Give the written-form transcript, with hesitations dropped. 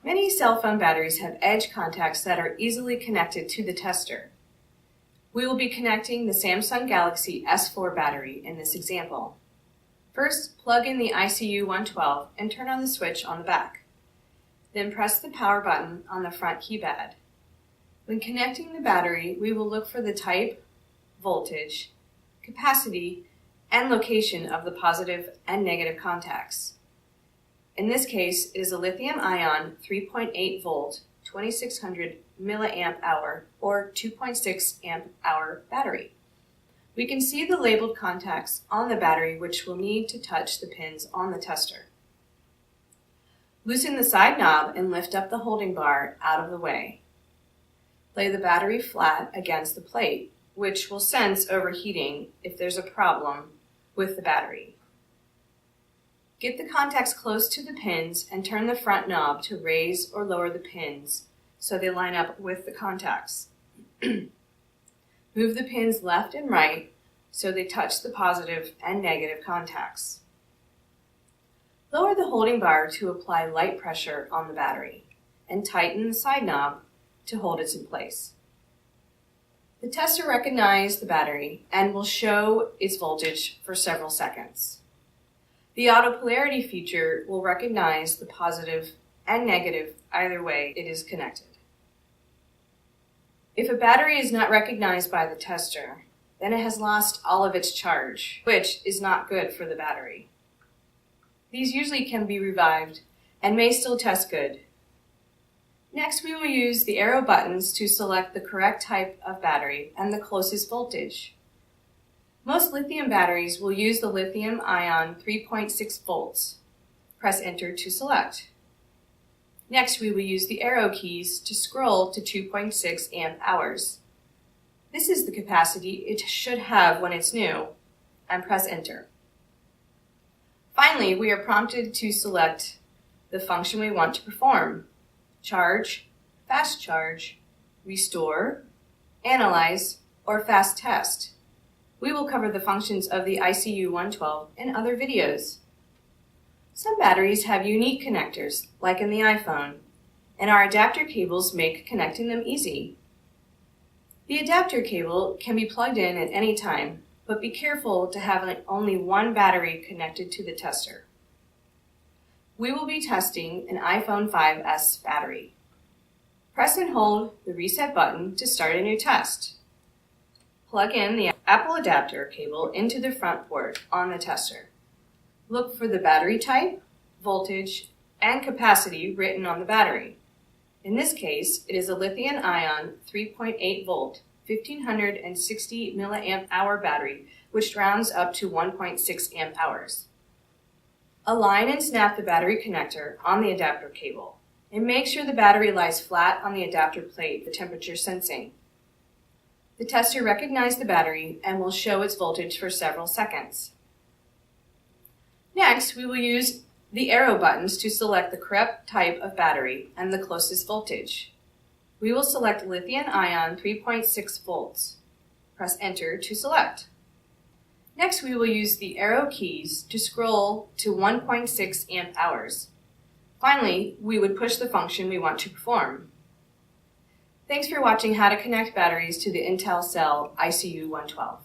Many cell phone batteries have edge contacts that are easily connected to the tester. We will be connecting the Samsung Galaxy S4 battery in this example. First, plug in the ICU112 and turn on the switch on the back. Then press the power button on the front keypad. When connecting the battery, we will look for the type, voltage, capacity, and location of the positive and negative contacts. In this case, it is a lithium-ion 3.8 volt, 2600 milliamp hour or 2.6 amp hour battery. We can see the labeled contacts on the battery which will need to touch the pins on the tester. Loosen the side knob and lift up the holding bar out of the way. Lay the battery flat against the plate, which will sense overheating if there's a problem with the battery. Get the contacts close to the pins and turn the front knob to raise or lower the pins so they line up with the contacts. Move the pins left and right so they touch the positive and negative contacts. Lower the holding bar to apply light pressure on the battery and tighten the side knob to hold it in place. The tester recognizes the battery and will show its voltage for several seconds. The auto polarity feature will recognize the positive and negative either way it is connected. If a battery is not recognized by the tester, then it has lost all of its charge, which is not good for the battery. These usually can be revived and may still test good. Next, we will use the arrow buttons to select the correct type of battery and the closest voltage. Most lithium batteries will use the lithium-ion 3.6 volts. Press Enter to select. Next, we will use the arrow keys to scroll to 2.6 amp hours. This is the capacity it should have when it's new, and press Enter. Finally, we are prompted to select the function we want to perform: charge, fast charge, restore, analyze, or fast test. We will cover the functions of the ICU112 in other videos. Some batteries have unique connectors, like in the iPhone, and our adapter cables make connecting them easy. The adapter cable can be plugged in at any time, but be careful to have only one battery connected to the tester. We will be testing an iPhone 5S battery. Press and hold the reset button to start a new test. Plug in the Apple adapter cable into the front port on the tester. Look for the battery type, voltage, and capacity written on the battery. In this case, it is a lithium-ion 3.8 volt, 1560 milliamp hour battery, which rounds up to 1.6 amp hours. Align and snap the battery connector on the adapter cable, and make sure the battery lies flat on the adapter plate for temperature sensing. The tester recognizes the battery and will show its voltage for several seconds. Next, we will use the arrow buttons to select the correct type of battery and the closest voltage. We will select lithium-ion 3.6 volts. Press Enter to select. Next, we will use the arrow keys to scroll to 1.6 amp hours. Finally, we would push the function we want to perform. Thanks for watching how to connect batteries to the Intel Cell ICU112.